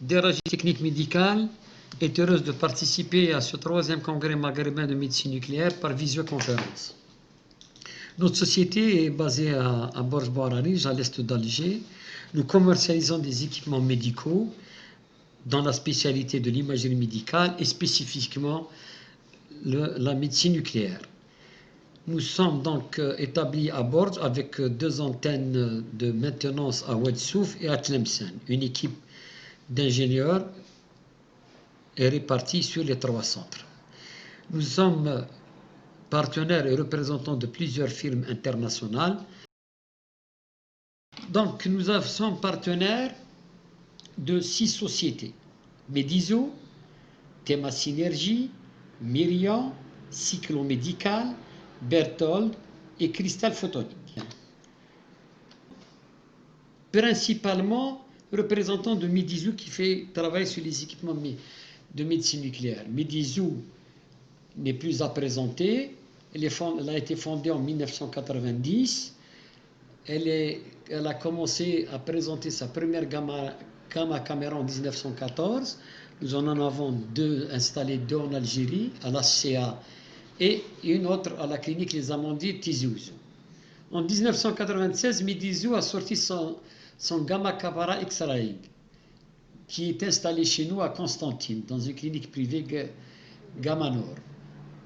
DRJ Technique Médicale est heureuse de participer à ce 3e congrès maghrébin de médecine nucléaire par visioconférence. Notre société est basée à Borj Bouararij, à l'est d'Alger. Nous commercialisons des équipements médicaux dans la spécialité de l'imagerie médicale et spécifiquement la médecine nucléaire. Nous sommes donc établis à Borj avec 2 antennes de maintenance à Oued Souf et à Tlemcen. Une équipe d'ingénieurs est répartie sur les 3 centres. Nous sommes partenaires et représentants de plusieurs firmes internationales. Donc nous sommes partenaires de 6 sociétés. Mediso, Thema Synergie, Myriam, Cyclomédical, Berthold et Cristal Photonique. Principalement représentant de Mediso qui travaille sur les équipements de médecine nucléaire. Mediso n'est plus à présenter. Elle a été fondée en 1990. Elle a commencé à présenter sa première gamma caméra en 1914. Nous en avons installé 2 en Algérie, à l'HCA, et une autre à la clinique Les Amandiers Tizi Ouzou. En 1996, Mediso a sorti son gamma caméra X-Ray, qui est installé chez nous à Constantine, dans une clinique privée Gamma Nord.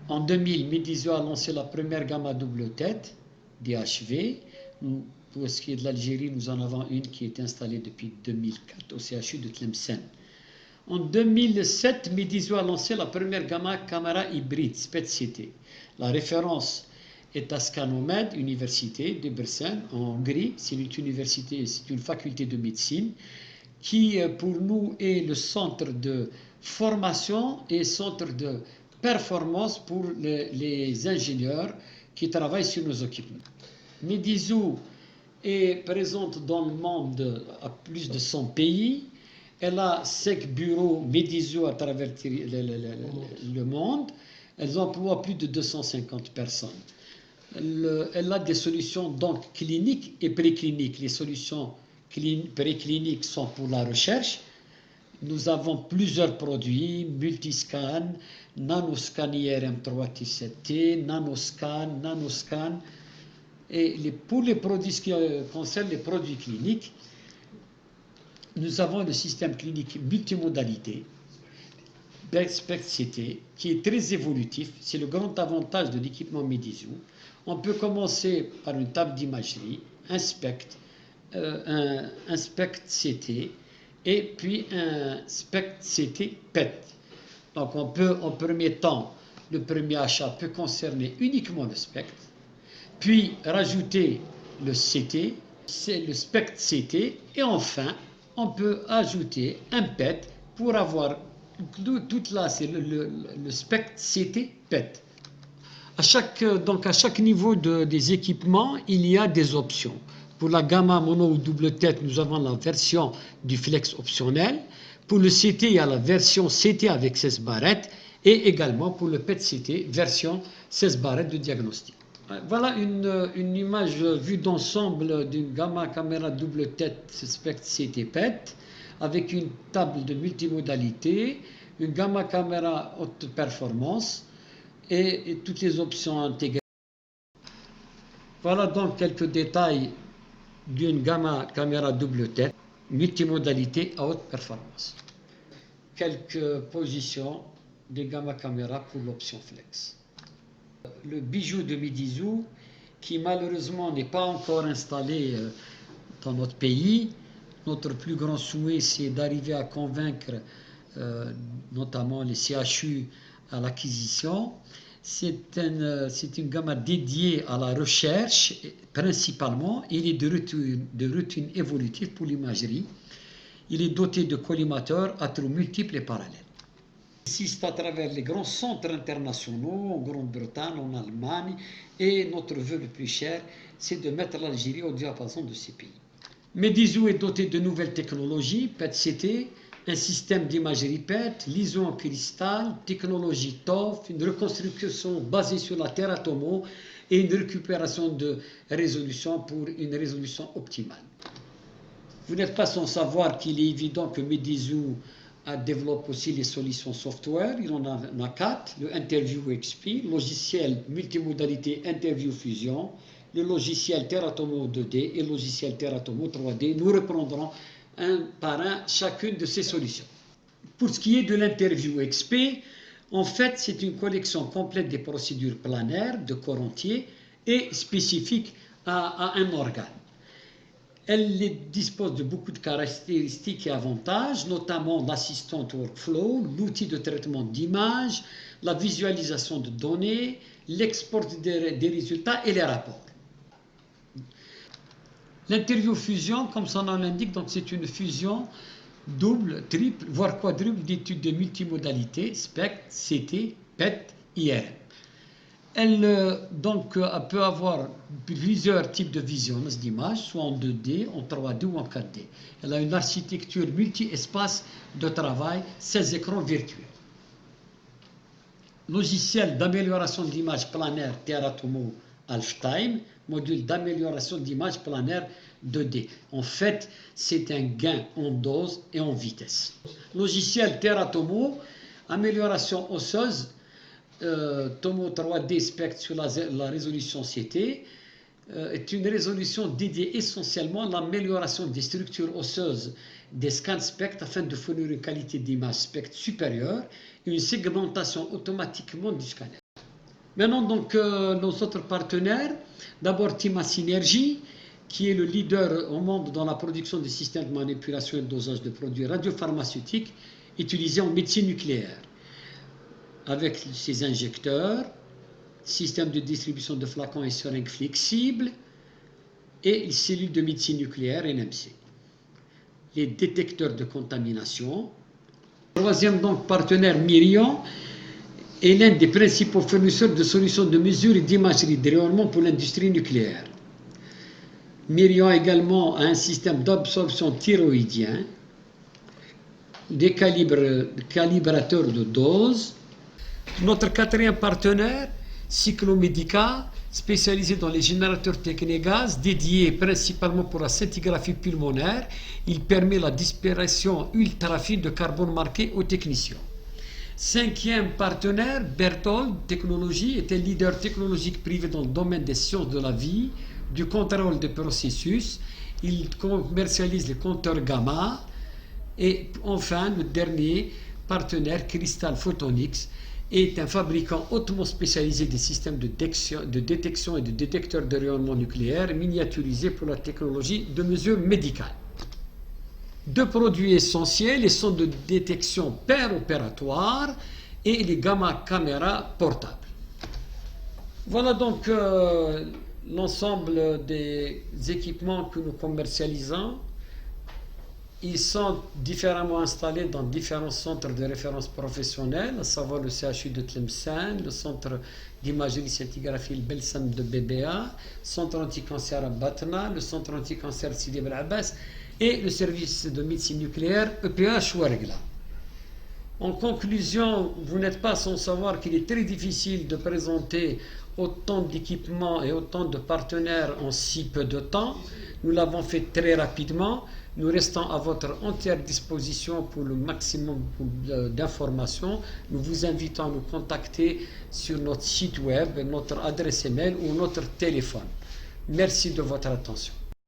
En 2000, Mediso a lancé la première gamma double tête, DHV. Pour ce qui est de l'Algérie, nous en avons une qui est installée depuis 2004 au CHU de Tlemcen. En 2007, Mediso a lancé la première gamma caméra hybride, SPECT-CT. La référence est à Skanomed, université de Debrecen, en Hongrie. C'est une université, c'est une faculté de médecine qui, pour nous, est le centre de formation et centre de performance pour les ingénieurs qui travaillent sur nos équipements. Mediso est présente dans le monde à plus de 100 pays. Elle a 5 bureaux Mediso à travers le monde. Elles emploient plus de 250 personnes. Elle a des solutions donc cliniques et précliniques. Les solutions précliniques sont pour la recherche. Nous avons plusieurs produits, Multiscan, Nanoscan IRM3T7T, Nanoscan. Et pour les produits qui concernent les produits cliniques, nous avons le système clinique multimodalité, SPECT-CT, qui est très évolutif. C'est le grand avantage de l'équipement Mediso. On peut commencer par une table d'imagerie, un SPECT-CT, et puis un SPECT-CT PET. Donc on peut, en premier temps, le premier achat peut concerner uniquement le SPECT, puis rajouter le CT, c'est le SPECT-CT, et enfin, on peut ajouter un PET pour avoir tout là, c'est le SPECT-CT PET. À chaque niveau des équipements, il y a des options. Pour la gamma mono ou double tête, nous avons la version du flex optionnel. Pour le CT, il y a la version CT avec 16 barrettes. Et également pour le PET-CT, version 16 barrettes de diagnostic. Voilà une image vue d'ensemble d'une gamma caméra double tête SPECT-CT PET avec une table de multimodalité, une gamma caméra haute performance et toutes les options intégrées. Voilà donc quelques détails d'une gamma caméra double tête multimodalité à haute performance. Quelques positions des gamma caméras pour l'option flex. Le bijou de Mediso, qui malheureusement n'est pas encore installé dans notre pays. Notre plus grand souhait, c'est d'arriver à convaincre notamment les CHU à l'acquisition. C'est une gamme dédiée à la recherche principalement. Il est de routine évolutive pour l'imagerie. Il est doté de collimateurs à trous multiples et parallèles. Il existe à travers les grands centres internationaux, en Grande-Bretagne, en Allemagne, et notre vœu le plus cher, c'est de mettre l'Algérie au diapason de ces pays. Mediso est doté de nouvelles technologies, PET-CT, un système d'imagerie PET, l'ISO en cristal, technologie TOF, une reconstruction basée sur la teratomo et une récupération de résolution pour une résolution optimale. Vous n'êtes pas sans savoir qu'il est évident que Medizu développe aussi les solutions software. Il en a 4. Le Interview XP, logiciel multimodalité Interview Fusion, le logiciel Teratomo 2D et le logiciel Teratomo 3D. Nous reprendrons un par un chacune de ces solutions. Pour ce qui est de l'Interview XP, en fait, c'est une collection complète des procédures planaires de corps entier et spécifiques à un organe. Elle dispose de beaucoup de caractéristiques et avantages, notamment l'assistant workflow, l'outil de traitement d'images, la visualisation de données, l'export des résultats et les rapports. L'interview fusion, comme son nom l'indique, c'est une fusion double, triple, voire quadruple d'études de multimodalité, SPECT, CT, PET, IRM. Elle peut avoir plusieurs types de visionnage d'images, soit en 2D, en 3D ou en 4D. Elle a une architecture multi-espace de travail, 16 écrans virtuels. Logiciel d'amélioration d'images planaires Teratomo Alftime, module d'amélioration d'images planaires 2D. En fait, c'est un gain en dose et en vitesse. Logiciel Teratomo, amélioration osseuse, Tomo 3D SPECT sur la résolution CT, est une résolution dédiée essentiellement à l'amélioration des structures osseuses des scans SPECT afin de fournir une qualité d'image SPECT supérieure et une segmentation automatiquement du scanner. Maintenant, nos autres partenaires, d'abord Tima Synergy, qui est le leader au monde dans la production de systèmes de manipulation et de dosage de produits radiopharmaceutiques utilisés en médecine nucléaire, avec ses injecteurs, système de distribution de flacons et seringues flexibles et les cellules de médecine nucléaire NMC. Les détecteurs de contamination. Troisième partenaire, Mirion, est l'un des principaux fournisseurs de solutions de mesure et d'imagerie de rayonnement pour l'industrie nucléaire. Mirion également a un système d'absorption thyroïdien, des calibrateurs de doses. Notre quatrième partenaire, Cyclomedica, spécialisé dans les générateurs Technégaz, dédié principalement pour la scintigraphie pulmonaire. Il permet la disparition ultra fine de carbone marqué aux techniciens. Cinquième partenaire, Berthold Technologies, est un leader technologique privé dans le domaine des sciences de la vie, du contrôle des processus. Il commercialise les compteurs gamma. Et enfin, le dernier partenaire, Crystal Photonics, est un fabricant hautement spécialisé des systèmes de détection et de détecteurs de rayonnement nucléaire miniaturisés pour la technologie de mesure médicale. Deux produits essentiels, les sondes de détection per-opératoire et les gamma caméras portables. Voilà donc l'ensemble des équipements que nous commercialisons. Ils sont différemment installés dans différents centres de référence professionnels, à savoir le CHU de Tlemcen, le centre d'imagerie scintigraphie Belsam de BBA, le centre anticancer à Batna, le centre anticancer Sidi Bel Abbas et le service de médecine nucléaire EPA Chouargla. En conclusion, vous n'êtes pas sans savoir qu'il est très difficile de présenter autant d'équipements et autant de partenaires en si peu de temps. Nous l'avons fait très rapidement. Nous restons à votre entière disposition pour le maximum d'informations. Nous vous invitons à nous contacter sur notre site web, notre adresse email ou notre téléphone. Merci de votre attention.